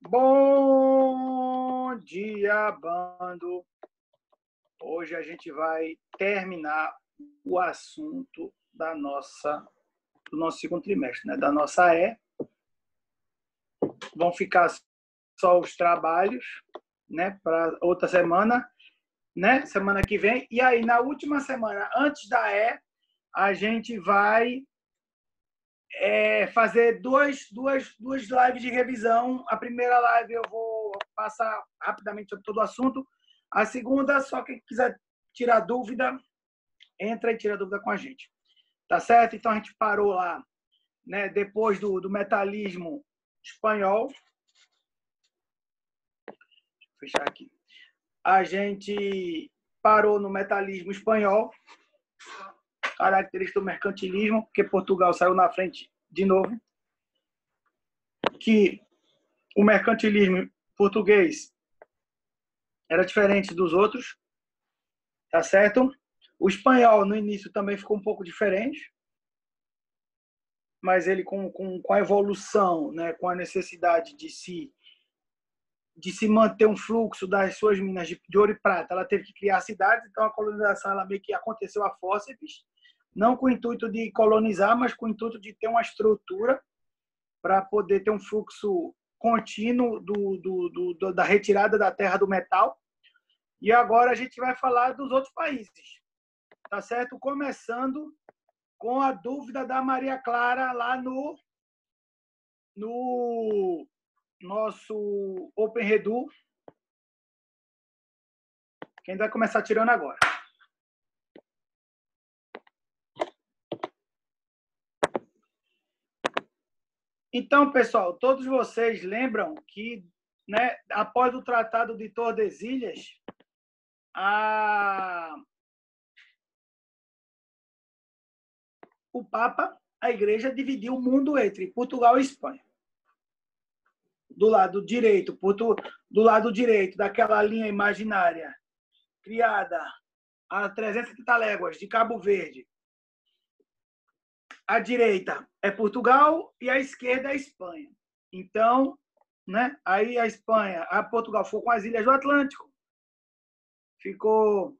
Bom dia, bando. Hoje a gente vai terminar o assunto do nosso segundo trimestre, né? Da nossa Vão ficar só os trabalhos, né? Para outra semana, né? Semana que vem. E aí, na última semana, antes da a gente vai fazer duas lives de revisão. A primeira live eu vou passar rapidamente sobre todo o assunto. A segunda, só quem quiser tirar dúvida, entra e tira dúvida com a gente. Tá certo? Então a gente parou lá, né, depois do metalismo espanhol. Vou fechar aqui. A gente parou no metalismo espanhol, característica do mercantilismo, porque Portugal saiu na frente de novo. Que o mercantilismo português era diferente dos outros, tá certo? O espanhol, no início, também ficou um pouco diferente, mas ele, com a evolução, né, com a necessidade de se manter um fluxo das suas minas de ouro e prata, ela teve que criar cidades, então a colonização ela meio que aconteceu a fórceps, não com o intuito de colonizar, mas com o intuito de ter uma estrutura para poder ter um fluxo contínuo da retirada da terra do metal. E agora a gente vai falar dos outros países, tá certo? Começando com a dúvida da Maria Clara lá no nosso Open Redu, que a gente vai começar tirando agora. Então, pessoal, todos vocês lembram que, né, após o Tratado de Tordesilhas, o Papa, a Igreja, dividiu o mundo entre Portugal e Espanha. Do lado direito, daquela linha imaginária criada a 330 léguas de Cabo Verde, à direita é Portugal e à esquerda é a Espanha. Então, né, aí a Portugal ficou com as ilhas do Atlântico, ficou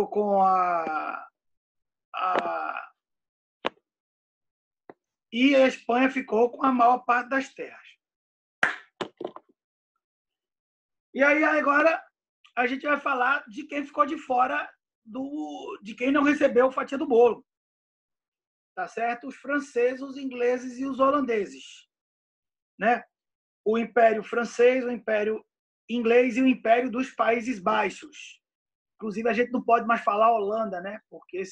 com e a Espanha ficou com a maior parte das terras. E aí agora a gente vai falar de quem ficou de fora de quem não recebeu fatia do bolo. Tá certo? Os franceses, os ingleses e os holandeses, né? O Império Francês, o Império Inglês e o Império dos Países Baixos. Inclusive a gente não pode mais falar Holanda, né? Porque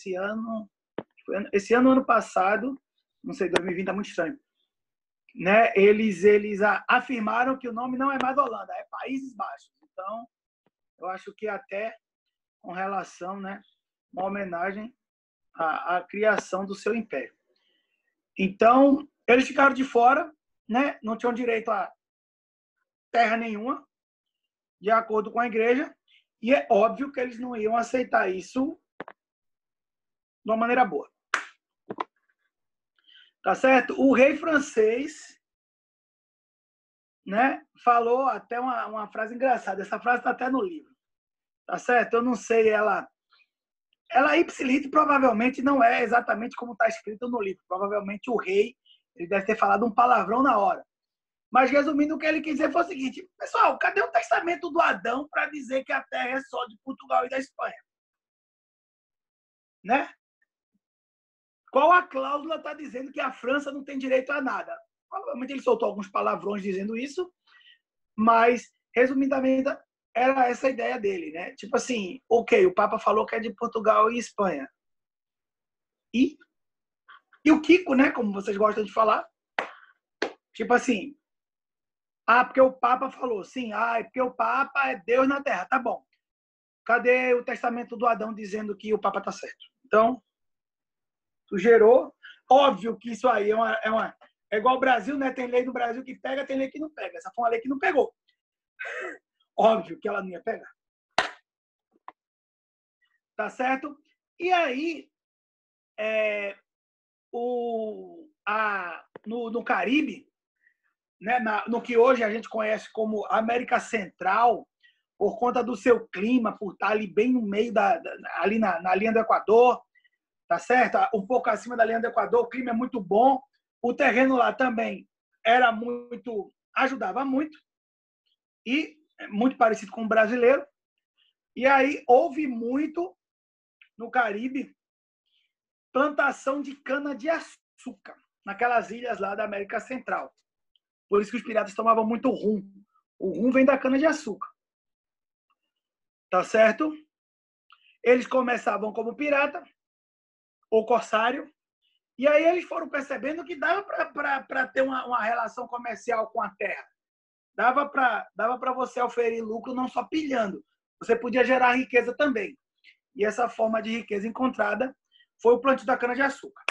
ano passado, não sei, 2020 é muito estranho, né? Eles afirmaram que o nome não é mais Holanda, é Países Baixos. Então, eu acho que até com relação, né, uma homenagem à criação do seu império. Então, eles ficaram de fora, né? Não tinham direito a terra nenhuma, de acordo com a igreja, e é óbvio que eles não iam aceitar isso de uma maneira boa. Tá certo? O rei francês, né, falou até uma frase engraçada. Essa frase está até no livro. Tá certo? Eu não sei, ela ipsilite provavelmente não é exatamente como está escrito no livro. Provavelmente o rei ele deve ter falado um palavrão na hora. Mas, resumindo, o que ele quis dizer foi o seguinte: pessoal, cadê o testamento do Adão para dizer que a terra é só de Portugal e da Espanha? Né? Qual a cláusula está dizendo que a França não tem direito a nada? Provavelmente ele soltou alguns palavrões dizendo isso, mas, resumidamente, era essa a ideia dele, né? Tipo assim, ok, o Papa falou que é de Portugal e Espanha. E o Kiko, né, como vocês gostam de falar, tipo assim, porque o Papa falou, sim, é porque o Papa é Deus na Terra, tá bom. Cadê o testamento do Adão dizendo que o Papa tá certo? Então, tu gerou, óbvio que isso aí é igual o Brasil, né? Tem lei no Brasil que pega, tem lei que não pega. Essa foi uma lei que não pegou. Óbvio que ela não ia pegar. Tá certo? E aí, no Caribe, né, no que hoje a gente conhece como América Central, por conta do seu clima, por estar ali bem no meio, ali na linha do Equador, tá certo? Um pouco acima da linha do Equador, o clima é muito bom, o terreno lá também era muito, ajudava muito, e muito parecido com o brasileiro. E aí houve muito, no Caribe, plantação de cana-de-açúcar, naquelas ilhas lá da América Central. Por isso que os piratas tomavam muito rum. O rum vem da cana-de-açúcar. Tá certo? Eles começavam como pirata ou corsário, e aí eles foram percebendo que dava para ter uma relação comercial com a terra. Dava para você oferir lucro não só pilhando, você podia gerar riqueza também. E essa forma de riqueza encontrada foi o plantio da cana-de-açúcar.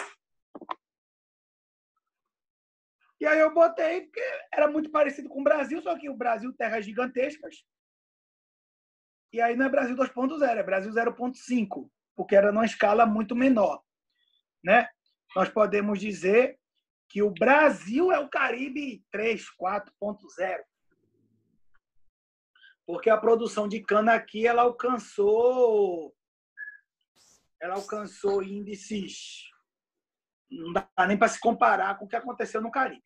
E aí eu botei, porque era muito parecido com o Brasil, só que o Brasil, terras gigantescas. E aí não é Brasil 2.0, é Brasil 0.5, porque era numa escala muito menor, né? Nós podemos dizer que o Brasil é o Caribe 3, 4.0. Porque a produção de cana aqui ela alcançou índices, não dá nem para se comparar com o que aconteceu no Caribe.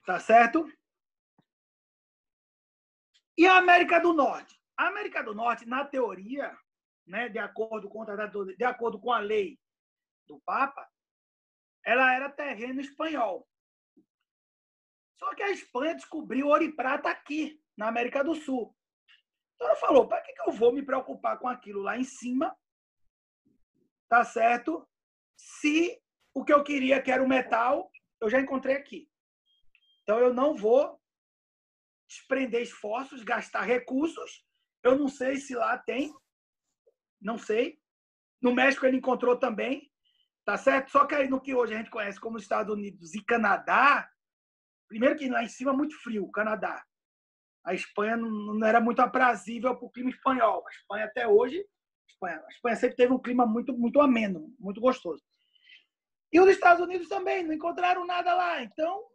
Tá certo? E a América do Norte? A América do Norte, na teoria, né, de acordo com a lei do Papa, ela era terreno espanhol. Só que a Espanha descobriu ouro e prata aqui, na América do Sul. Então ela falou, para que eu vou me preocupar com aquilo lá em cima, tá certo? Se o que eu queria, que era o metal, eu já encontrei aqui. Então eu não vou desprender esforços, gastar recursos. Eu não sei se lá tem, não sei. No México ele encontrou também, tá certo? Só que aí no que hoje a gente conhece como Estados Unidos e Canadá, primeiro que lá em cima é muito frio, o Canadá. A Espanha não era muito aprazível para o clima espanhol. A Espanha até hoje, a Espanha sempre teve um clima muito, muito ameno, muito gostoso. E os Estados Unidos também, não encontraram nada lá. Então,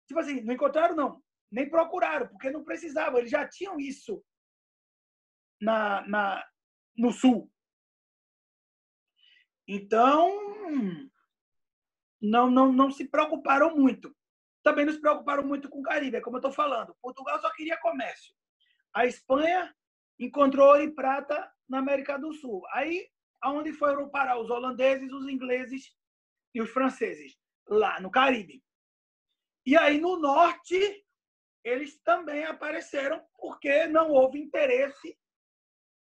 tipo assim, não encontraram não, nem procuraram, porque não precisavam, eles já tinham isso no sul. Então, não se preocuparam muito. Também não se preocuparam muito com o Caribe, é como eu estou falando. Portugal só queria comércio. A Espanha encontrou ouro e prata na América do Sul. Aí, aonde foram parar os holandeses, os ingleses e os franceses? Lá no Caribe. E aí, no norte, eles também apareceram, porque não houve interesse,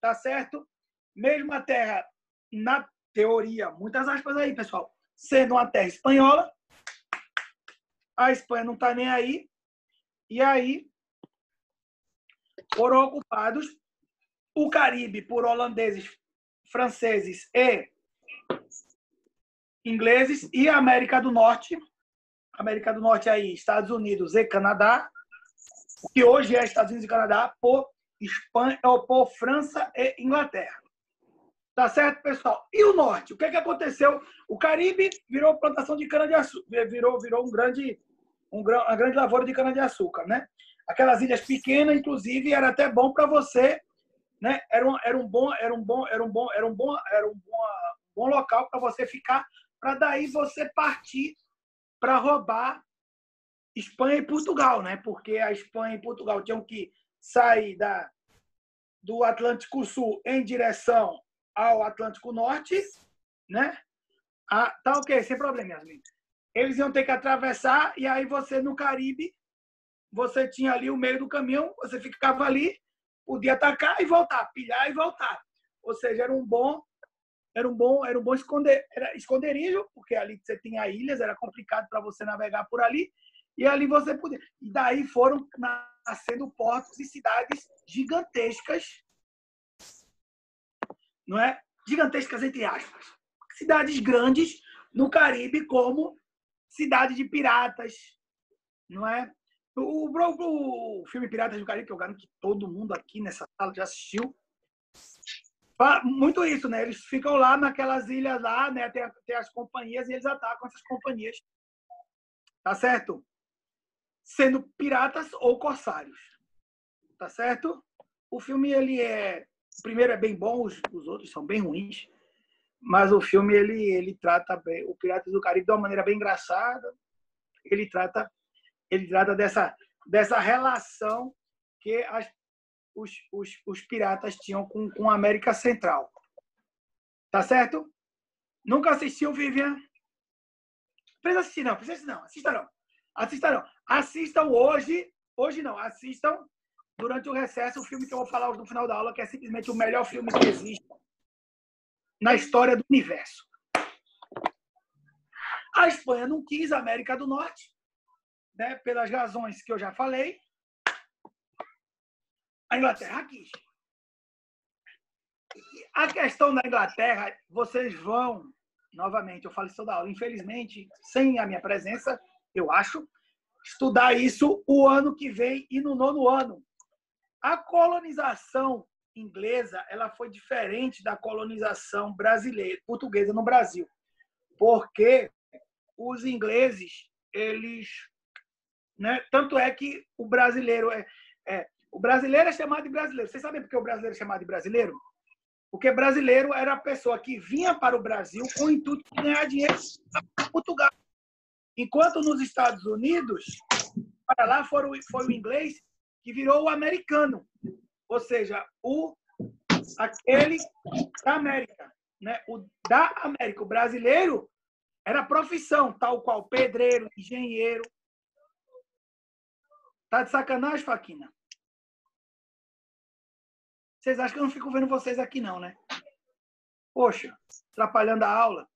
tá certo? Mesmo a terra, na teoria, muitas aspas aí, pessoal, sendo uma terra espanhola, a Espanha não está nem aí, e aí foram ocupados o Caribe por holandeses, franceses e ingleses, e a América do Norte aí, Estados Unidos e Canadá, que hoje é Estados Unidos e Canadá, por Espanha, ou por França e Inglaterra. Tá certo, pessoal? E o Norte? O que aconteceu? O Caribe virou plantação de cana-de-açúcar, virou uma grande lavoura de cana-de-açúcar, né? Aquelas ilhas pequenas, inclusive, era até bom para você, né? Era um bom local para você ficar, para daí você partir para roubar Espanha e Portugal, né? Porque a Espanha e Portugal tinham que sair do Atlântico Sul em direção ao Atlântico Norte, né? Tá ok, sem problema, Yasmin. Eles iam ter que atravessar, e aí você, no Caribe, você tinha ali o meio do caminho, você ficava ali, podia atacar e voltar, pilhar e voltar. Ou seja, era um bom esconderijo, porque ali você tinha ilhas, era complicado para você navegar por ali, e ali você podia. E daí foram nascendo portos e cidades gigantescas, não é? Gigantescas entre aspas. Cidades grandes no Caribe, como cidade de piratas, não é? O filme Piratas do Caribe, que eu garanto que todo mundo aqui nessa sala já assistiu, muito isso, né? Eles ficam lá naquelas ilhas lá, né? Tem as companhias e eles atacam essas companhias tá certo? Sendo piratas ou corsários, tá certo? O filme, ele o primeiro é bem bom, os outros são bem ruins, mas o filme, ele trata bem o Piratas do Caribe de uma maneira bem engraçada. Ele trata dessa relação que os piratas tinham com a América Central. Tá certo? Nunca assistiu, Vivian? Precisa assistir, não. Assista não. Assista não. Assistam hoje. Hoje não. Assistam durante o recesso o filme que eu vou falar no final da aula, que é simplesmente o melhor filme que existe na história do universo. A Espanha não quis a América do Norte, né, pelas razões que eu já falei. A Inglaterra quis. A questão da Inglaterra, vocês vão, novamente, eu falo isso toda aula, infelizmente, sem a minha presença, eu acho, estudar isso o ano que vem e no 9º ano. A colonização inglesa, ela foi diferente da colonização brasileira, portuguesa no Brasil, porque os ingleses, eles, né, tanto é que o brasileiro é chamado de brasileiro. Vocês sabem por que o brasileiro é chamado de brasileiro? Porque brasileiro era a pessoa que vinha para o Brasil com o intuito de ganhar dinheiro em Portugal. Enquanto nos Estados Unidos, para lá foi o inglês que virou o americano. Ou seja, aquele da América. Né? O da América. O brasileiro era profissão, tal qual pedreiro, engenheiro. Tá de sacanagem, Faquina? Vocês acham que eu não fico vendo vocês aqui, não, né? Poxa, atrapalhando a aula.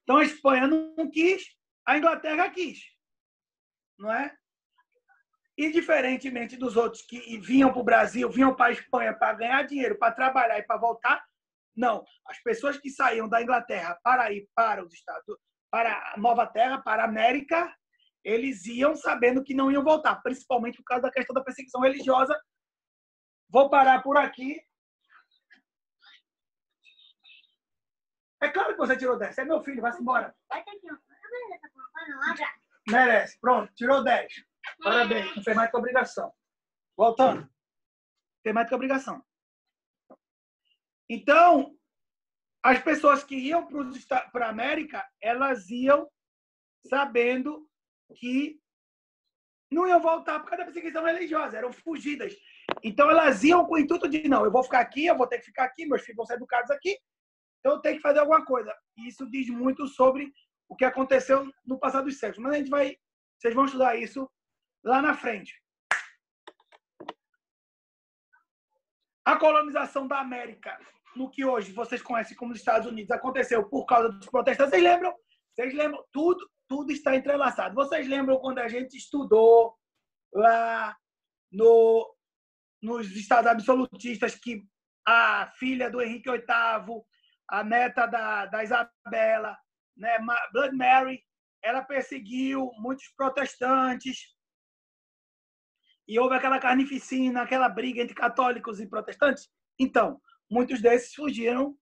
Então, a Espanha não quis, a Inglaterra quis. Não é? E, diferentemente dos outros que vinham para o Brasil, vinham para a Espanha para ganhar dinheiro, para trabalhar e para voltar, não. As pessoas que saíam da Inglaterra para ir para os Estados, para a Nova Terra, para a América, eles iam sabendo que não iam voltar, principalmente por causa da questão da perseguição religiosa. Vou parar por aqui. É claro que você tirou 10. Você é meu filho, vai-se embora. Merece. Pronto, tirou 10. Parabéns. Não fez mais que obrigação. Voltando. Tem mais que obrigação. Então, as pessoas que iam para a América, elas iam sabendo que não iam voltar por causa da perseguição religiosa. Eram fugidas. Então, elas iam com o intuito de, não, eu vou ficar aqui, eu vou ter que ficar aqui, meus filhos vão ser educados aqui, então eu tenho que fazer alguma coisa. E isso diz muito sobre o que aconteceu no passado dos séculos. Mas vocês vão estudar isso lá na frente. A colonização da América, no que hoje vocês conhecem como os Estados Unidos, aconteceu por causa dos protestantes. Vocês lembram? Vocês lembram? Tudo está entrelaçado. Vocês lembram quando a gente estudou lá nos estados absolutistas que a filha do Henrique VIII, a neta da Isabela, né, Blood Mary, ela perseguiu muitos protestantes e houve aquela carnificina, aquela briga entre católicos e protestantes. Então, muitos desses fugiram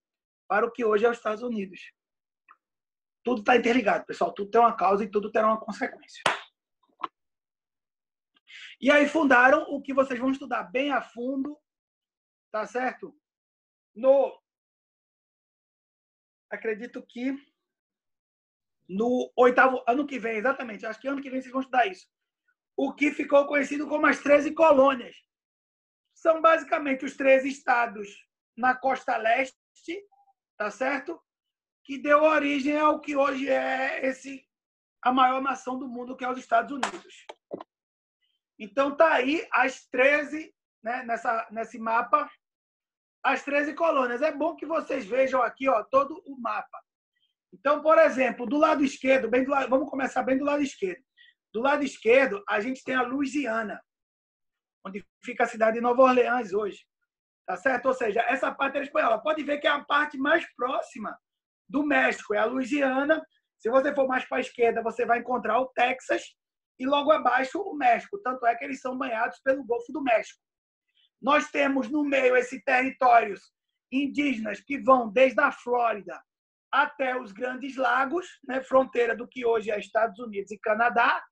para o que hoje é os Estados Unidos. Tudo está interligado, pessoal. Tudo tem uma causa e tudo terá uma consequência. E aí fundaram o que vocês vão estudar bem a fundo, tá certo? Acredito que no 8º ano que vem, exatamente, acho que ano que vem vocês vão estudar isso. O que ficou conhecido como as 13 colônias. São basicamente os 13 estados na costa leste, tá certo? Que deu origem ao que hoje é a maior nação do mundo, que é os Estados Unidos. Então, tá aí as 13, né, nesse mapa, as 13 colônias. É bom que vocês vejam aqui, ó, todo o mapa. Então, por exemplo, do lado esquerdo, vamos começar bem do lado esquerdo. Do lado esquerdo, a gente tem a Louisiana, onde fica a cidade de Nova Orleans hoje. Tá certo? Ou seja, essa parte era espanhola. Pode ver que é a parte mais próxima do México, é a Louisiana. Se você for mais para a esquerda, você vai encontrar o Texas e logo abaixo o México. Tanto é que eles são banhados pelo Golfo do México. Nós temos no meio esses territórios indígenas que vão desde a Flórida até os Grandes Lagos, né, fronteira do que hoje é Estados Unidos e Canadá.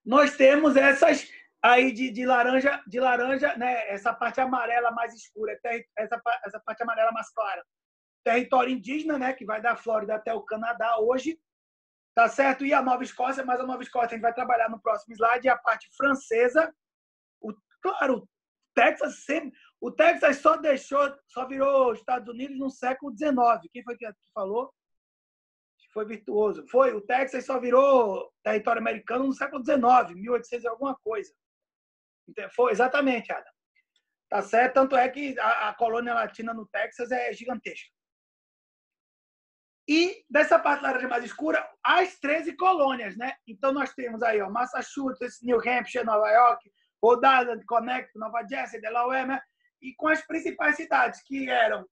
Nós temos essas aí de laranja, né, essa parte amarela mais escura, essa parte amarela mais clara. Território indígena, né, que vai da Flórida até o Canadá hoje, tá certo? E a Nova Escócia, mas a Nova Escócia a gente vai trabalhar no próximo slide, e a parte francesa. Claro, o Texas só virou Estados Unidos no século XIX. Quem foi que falou? Foi virtuoso. O Texas só virou território americano no século XIX, 1800 e alguma coisa. Foi exatamente, Adam. Tá certo? Tanto é que a colônia latina no Texas é gigantesca. E dessa parte laranja mais escura, as 13 colônias, né? Então nós temos aí, ó, Massachusetts, New Hampshire, Nova York, Rhode Island, Connecticut, Nova Jersey, Delaware, né? E com as principais cidades que eram,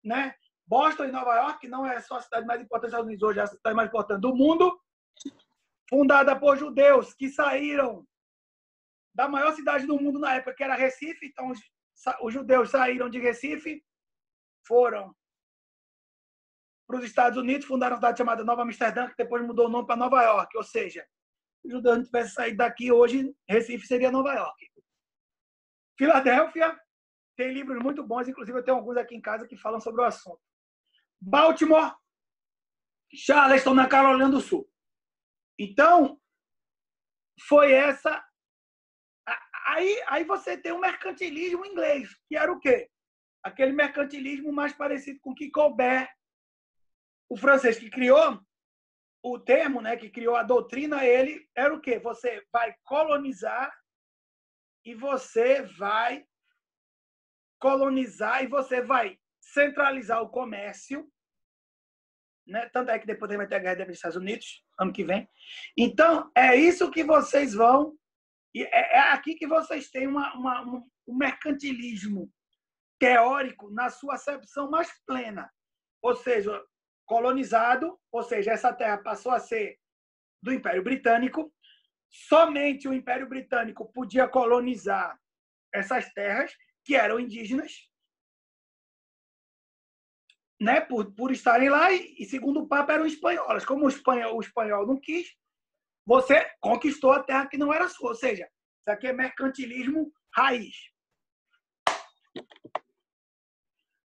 né? Boston e Nova York, que não é só a cidade mais importante dos Estados Unidos hoje, é a cidade mais importante do mundo, fundada por judeus que saíram da maior cidade do mundo na época, que era Recife. Então os judeus saíram de Recife, foram para os Estados Unidos, fundaram uma cidade chamada Nova Amsterdã, que depois mudou o nome para Nova York. Ou seja, se os judeus não tivessem saído daqui hoje, Recife seria Nova York. Filadélfia tem livros muito bons, inclusive eu tenho alguns aqui em casa que falam sobre o assunto. Baltimore, Charleston, na Carolina do Sul. Então, foi essa. Aí você tem o mercantilismo inglês, que era o quê? Aquele mercantilismo mais parecido com o que Colbert, o francês que criou o termo, né, que criou a doutrina, ele era o quê? Você vai colonizar e você vai centralizar o comércio, né? Tanto é que depois vai ter a guerra dos Estados Unidos, ano que vem. Então, é isso que vocês vão... É aqui que vocês têm um mercantilismo teórico na sua acepção mais plena. Ou seja, colonizado, ou seja, essa terra passou a ser do Império Britânico. Somente o Império Britânico podia colonizar essas terras, que eram indígenas, né, por estarem lá, e segundo o Papa, eram espanholas. Como o espanhol não quis, você conquistou a terra que não era sua. Ou seja, isso aqui é mercantilismo raiz.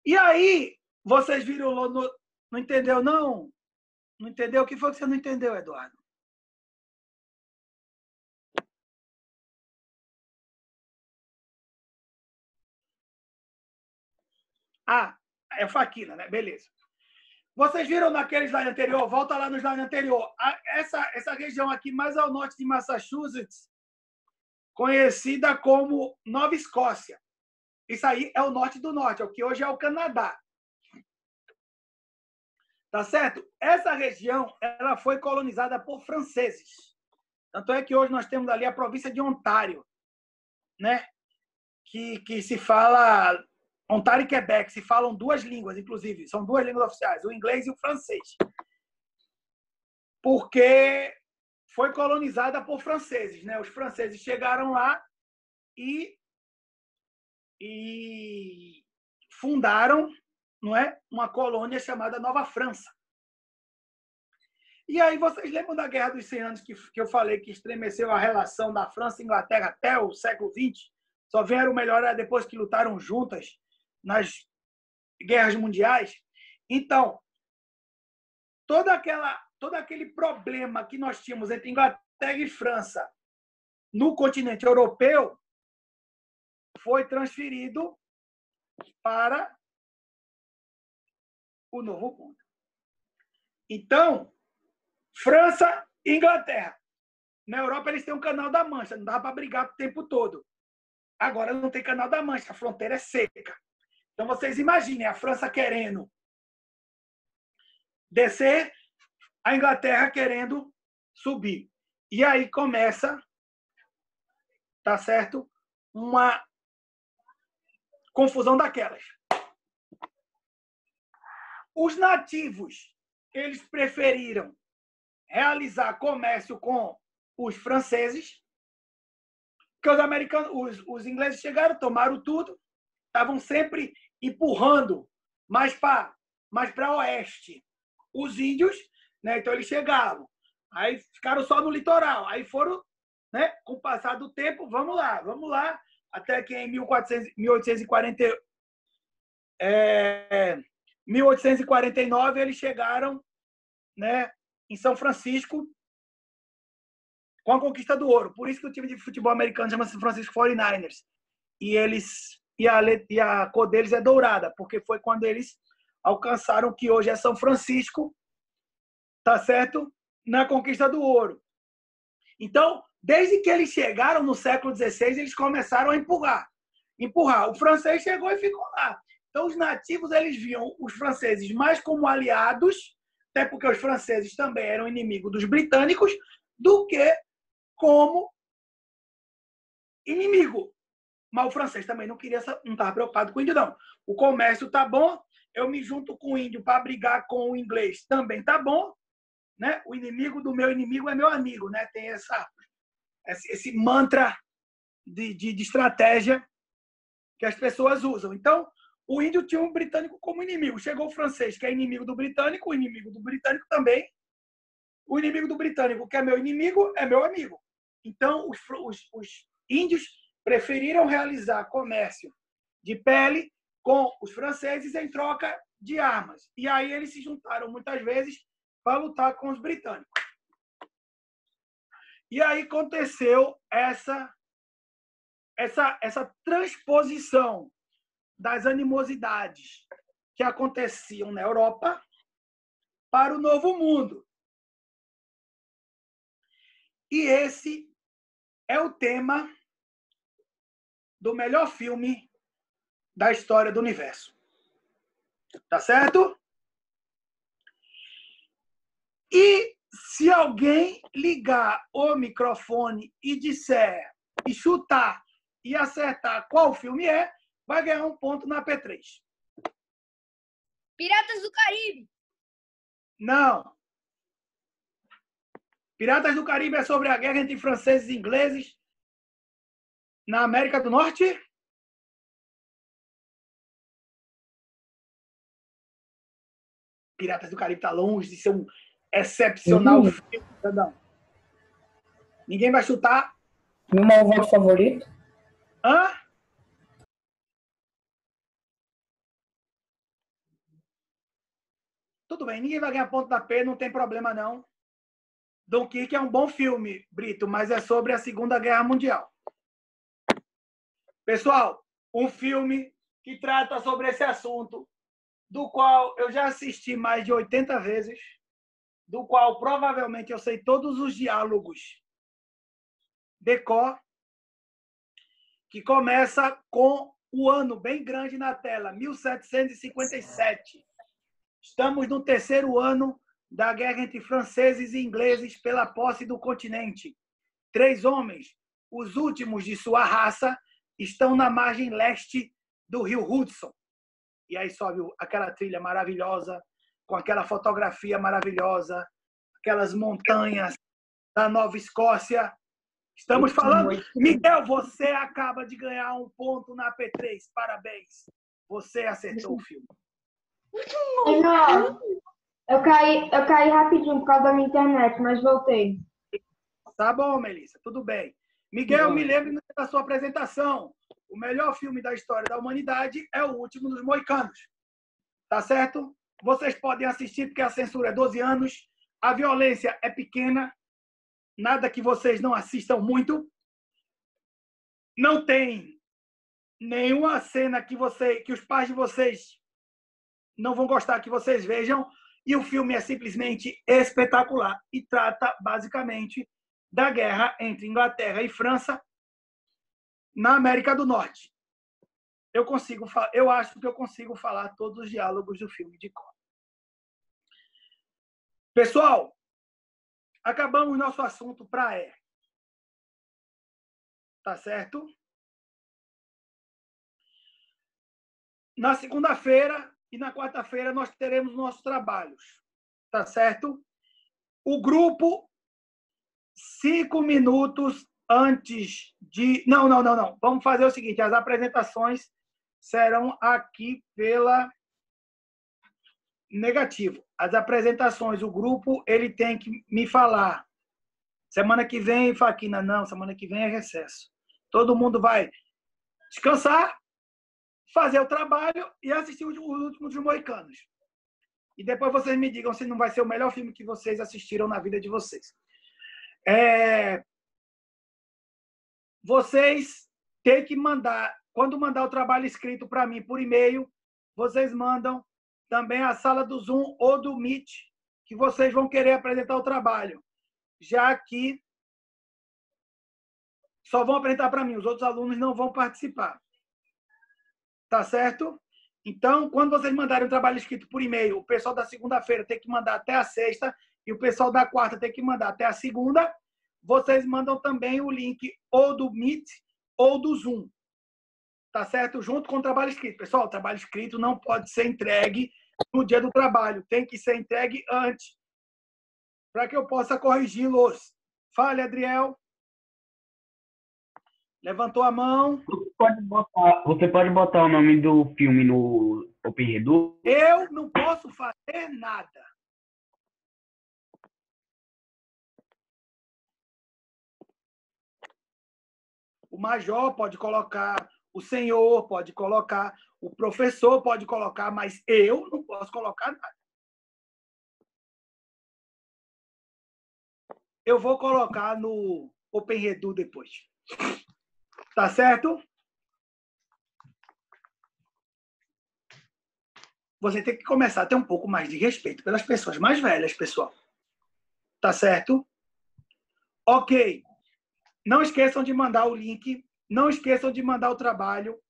E aí, vocês viram, não entendeu, não? Não entendeu? O que foi que você não entendeu, Eduardo? Ah, é faquina, né? Beleza. Vocês viram naquele slide anterior? Volta lá no slide anterior. Essa região aqui, mais ao norte de Massachusetts, conhecida como Nova Escócia. Isso aí é o norte do norte, é o que hoje é o Canadá. Tá certo? Essa região ela foi colonizada por franceses. Tanto é que hoje nós temos ali a província de Ontário, né? Que se fala... Ontário e Quebec se falam duas línguas, inclusive. São duas línguas oficiais, o inglês e o francês. Porque foi colonizada por franceses, né? Os franceses chegaram lá e fundaram, não é, uma colônia chamada Nova França. E aí vocês lembram da Guerra dos 100 Anos que eu falei que estremeceu a relação da França e Inglaterra até o século XX? Só vieram melhorar depois que lutaram juntas nas guerras mundiais. Então, todo aquele problema que nós tínhamos entre Inglaterra e França no continente europeu foi transferido para o Novo Mundo. Então, França e Inglaterra. Na Europa, eles têm um Canal da Mancha, não dá para brigar o tempo todo. Agora não tem Canal da Mancha, a fronteira é seca. Então, vocês imaginem a França querendo descer, a Inglaterra querendo subir. E aí começa, tá certo, uma confusão daquelas. Os nativos, eles preferiram realizar comércio com os franceses, porque os americanos, os ingleses chegaram, tomaram tudo, estavam sempre empurrando mais para mais para oeste. Os índios, né? Então eles chegavam, aí ficaram só no litoral, aí foram, né? Com o passar do tempo, vamos lá, até que em 1849 eles chegaram, né? Em São Francisco com a conquista do ouro. Por isso que o time de futebol americano chama-se São Francisco 49ers. E a cor deles é dourada, porque foi quando eles alcançaram o que hoje é São Francisco, tá certo? Na conquista do ouro. Então, desde que eles chegaram no século XVI, eles começaram a empurrar. O francês chegou e ficou lá. Então, os nativos, eles viam os franceses mais como aliados, até porque os franceses também eram inimigos dos britânicos, do que como inimigo. Mas o francês também não estava preocupado com o índio, não. O comércio tá bom, eu me junto com o índio para brigar com o inglês, também tá bom, né? O inimigo do meu inimigo é meu amigo, né? Tem esse mantra de estratégia que as pessoas usam. Então, o índio tinha um britânico como inimigo. Chegou o francês, que é inimigo do britânico, o inimigo do britânico também. O inimigo do britânico, que é meu inimigo, é meu amigo. Então, os índios preferiram realizar comércio de pele com os franceses em troca de armas. E aí eles se juntaram muitas vezes para lutar com os britânicos. E aí aconteceu essa transposição das animosidades que aconteciam na Europa para o Novo Mundo. E esse é o tema do melhor filme da história do universo. Tá certo? E se alguém ligar o microfone e disser, e chutar, e acertar qual filme é, vai ganhar um ponto na P3. Piratas do Caribe. Não. Piratas do Caribe é sobre a guerra entre franceses e ingleses na América do Norte? Piratas do Caribe está longe de ser um excepcional filme. Não. Ninguém vai chutar? Meu malvado favorito? Hã? Tudo bem, ninguém vai ganhar ponto da P, não tem problema não. Dunkirk é um bom filme, Brito, mas é sobre a Segunda Guerra Mundial. Pessoal, um filme que trata sobre esse assunto, do qual eu já assisti mais de 80 vezes, do qual provavelmente eu sei todos os diálogos de cor, que começa com o ano bem grande na tela, 1757. Estamos no terceiro ano da guerra entre franceses e ingleses pela posse do continente. 3 homens, os últimos de sua raça, estão na margem leste do rio Hudson. E aí sobe aquela trilha maravilhosa, com aquela fotografia maravilhosa, aquelas montanhas da Nova Escócia. Estamos falando... Miguel, você acaba de ganhar um ponto na P3. Parabéns. Você acertou o filme. Não, eu caí rapidinho por causa da minha internet, mas voltei. Tá bom, Melissa, tudo bem. Miguel, me lembre da sua apresentação. O melhor filme da história da humanidade é O Último dos Moicanos. Tá certo? Vocês podem assistir porque a censura é 12 anos, a violência é pequena, nada que vocês não assistam muito. Não tem nenhuma cena que os pais de vocês não vão gostar que vocês vejam. E o filme é simplesmente espetacular e trata basicamente da guerra entre Inglaterra e França na América do Norte. Eu acho que eu consigo falar todos os diálogos do filme de cor. Pessoal, acabamos nosso assunto para E. Tá certo? Na segunda-feira e na quarta-feira nós teremos nossos trabalhos. Tá certo? O grupo, 5 minutos antes de... Não. Vamos fazer o seguinte, as apresentações serão aqui pela negativo. As apresentações, o grupo, ele tem que me falar. Semana que vem, Faquina, não. Semana que vem é recesso. Todo mundo vai descansar, fazer o trabalho e assistir os últimos Moicanos. E depois vocês me digam se não vai ser o melhor filme que vocês assistiram na vida de vocês. Vocês têm que mandar, quando mandar o trabalho escrito para mim por e-mail, vocês mandam também a sala do Zoom ou do Meet, que vocês vão querer apresentar o trabalho, já que só vão apresentar para mim, os outros alunos não vão participar. Tá certo? Então, quando vocês mandarem o trabalho escrito por e-mail, o pessoal da segunda-feira tem que mandar até a sexta e o pessoal da quarta tem que mandar até a segunda. Vocês mandam também o link ou do Meet ou do Zoom. Tá certo? Junto com o trabalho escrito. Pessoal, o trabalho escrito não pode ser entregue no dia do trabalho. Tem que ser entregue antes, para que eu possa corrigi-los. Fale, Adriel. Levantou a mão. Você pode botar o nome do filme no Open Redu? Eu não posso fazer nada. O major pode colocar, o senhor pode colocar, o professor pode colocar, mas eu não posso colocar nada. Eu vou colocar no Open Redu depois. Tá certo? Você tem que começar a ter um pouco mais de respeito pelas pessoas mais velhas, pessoal. Tá certo? Ok. Não esqueçam de mandar o link. Não esqueçam de mandar o trabalho.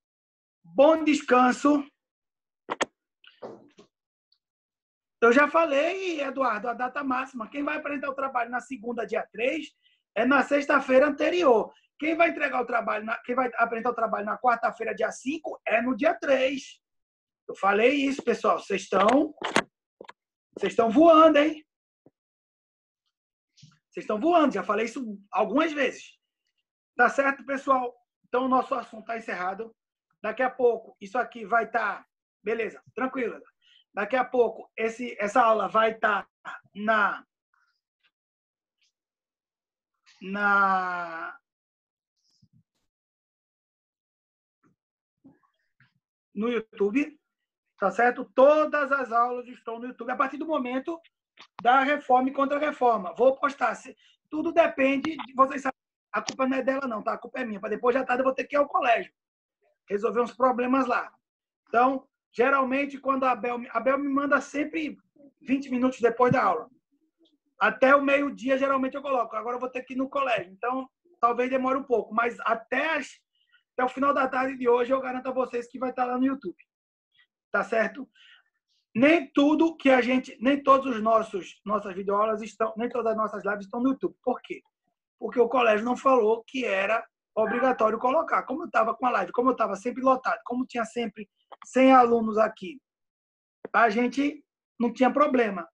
Bom descanso. Eu já falei, Eduardo, a data máxima. Quem vai apresentar o trabalho na segunda, dia 3, é na sexta-feira anterior. Quem vai entregar o trabalho, quem vai apresentar o trabalho na quarta-feira, dia 5, é no dia 3. Eu falei isso, pessoal. Vocês estão voando, hein? Vocês estão voando. Já falei isso algumas vezes. Tá certo, pessoal? Então, o nosso assunto está encerrado. Daqui a pouco, isso aqui vai estar... Beleza, tranquilo. Daqui a pouco, essa aula vai estar no YouTube, tá certo? Todas as aulas estão no YouTube, a partir do momento da reforma e contra-reforma. Vou postar. Tudo depende de vocês sabem. A culpa não é dela, não, tá? A culpa é minha. Para depois de tarde eu vou ter que ir ao colégio, resolver uns problemas lá. Então, geralmente, quando a Abel me manda sempre 20 minutos depois da aula. Até o meio-dia, geralmente, eu coloco. Agora eu vou ter que ir no colégio. Então, talvez demore um pouco. Mas até o final da tarde de hoje, eu garanto a vocês que vai estar lá no YouTube. Tá certo? Nem tudo que a gente... Nem todos os nossas videoaulas estão... Nem todas as nossas lives estão no YouTube. Por quê? Porque o colégio não falou que era obrigatório colocar. Como eu estava com a live, como eu estava sempre lotado, como tinha sempre 100 alunos aqui, a gente não tinha problema.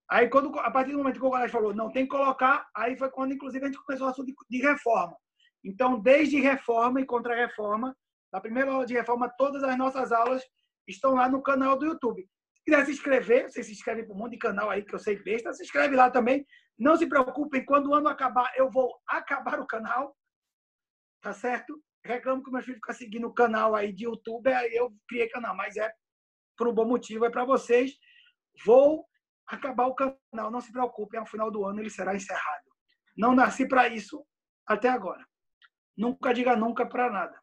Aí, a partir do momento que o colégio falou não tem que colocar, aí foi quando, inclusive, a gente começou o assunto de reforma. Então, desde reforma e contra-reforma, na primeira aula de reforma, todas as nossas aulas estão lá no canal do YouTube. Se quiser se inscrever, você se inscreve para um monte de canal aí, que eu sei besta, se inscreve lá também. Não se preocupem, quando o ano acabar, eu vou acabar o canal, tá certo? Reclamo que meus filhos ficam seguindo o canal aí de YouTube, aí eu criei canal, mas é por um bom motivo, é para vocês. Vou acabar o canal, não se preocupem, ao final do ano ele será encerrado. Não nasci para isso até agora. Nunca diga nunca para nada.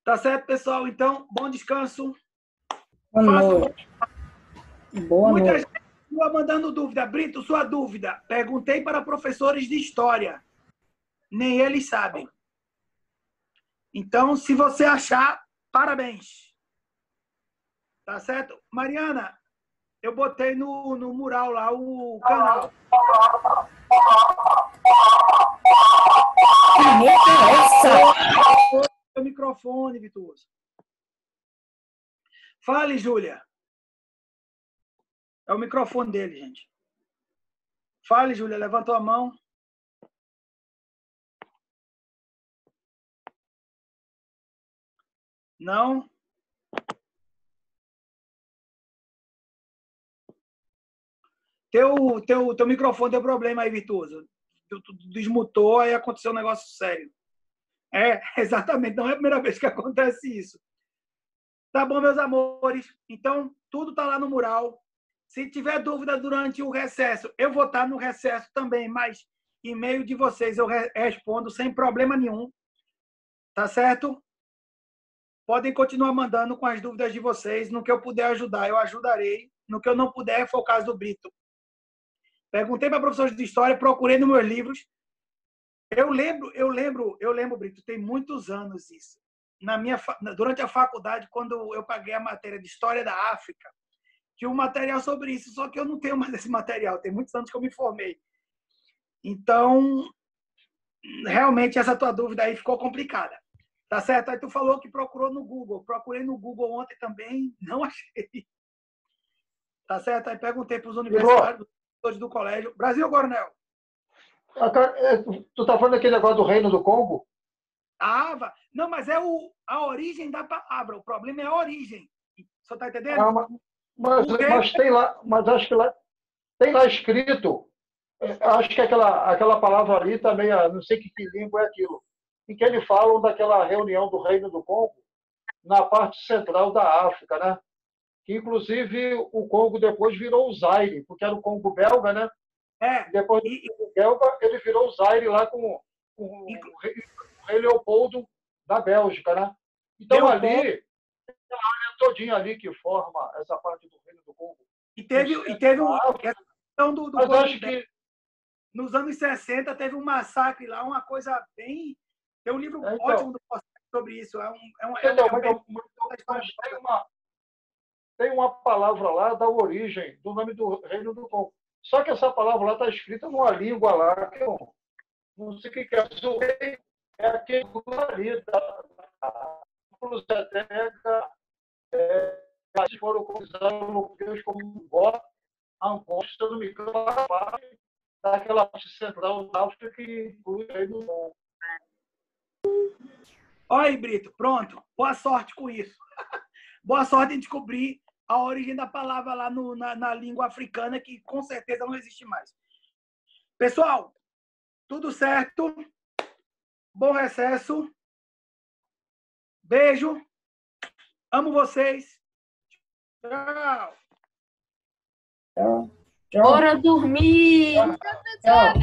Tá certo, pessoal? Então, bom descanso. Boa noite. Boa Muita noite. gente continua mandando dúvida. Brito, sua dúvida. Perguntei para professores de história. Nem eles sabem. Então, se você achar, parabéns. Tá certo? Mariana, eu botei no mural lá o canal. Que é essa? O microfone, Vituoso. Fale, Júlia. É o microfone dele, gente. Fale, Júlia. Levantou a mão. Não? Teu microfone deu problema aí, Virtuoso. Tu desmutou, aí aconteceu um negócio sério. Exatamente. Não é a primeira vez que acontece isso. Tá bom, meus amores? Então, tudo está lá no mural. Se tiver dúvida durante o recesso, eu vou estar no recesso também, mas e-mail de vocês eu respondo sem problema nenhum. Tá certo? Podem continuar mandando com as dúvidas de vocês. No que eu puder ajudar, eu ajudarei. No que eu não puder, foi o caso do Brito. Perguntei para professores de história, procurei nos meus livros. Eu lembro, Brito, tem muitos anos isso. Durante a faculdade, quando eu paguei a matéria de História da África, tinha um material sobre isso, só que eu não tenho mais esse material. Tem muitos anos que eu me formei. Então, realmente, essa tua dúvida aí ficou complicada. Tá certo? Aí tu falou que procurou no Google. Procurei no Google ontem também, não achei. Tá certo? Aí perguntei para os universitários, do colégio. Brasil, Coronel. Tu tá falando daquele negócio do Reino do Congo? Não, mas é a origem da palavra. O problema é a origem. Você tá entendendo? Mas tem lá, mas acho que lá tem lá escrito. Acho que aquela palavra ali também, não sei que língua é aquilo, em que eles falam daquela reunião do Reino do Congo na parte central da África, né? Que inclusive o Congo depois virou o Zaire, porque era o Congo belga, né? Depois do Congo belga, ele virou o Zaire lá com o rei Leopoldo da Bélgica, né? Então ali, tem a área todinha ali que forma essa parte do Reino do Congo. E teve essa questão do mas acho que nos anos 60 teve um massacre lá, uma coisa bem... Tem um livro ótimo do sobre isso. Mas tem uma palavra lá da origem do nome do Reino do Congo. Só que essa palavra lá está escrita numa língua lá que eu não sei o que é. É aquele ali da Zeteca, eles foram colonizados como Angola, se eu não me engano, parte daquela parte central da África que inclui o Reino do Congo. Olha aí, Brito, pronto. Boa sorte com isso. Boa sorte em descobrir a origem da palavra lá na língua africana, que com certeza não existe mais. Pessoal, tudo certo? Bom recesso. Beijo. Amo vocês. Tchau. Tchau. Bora dormir! Tchau.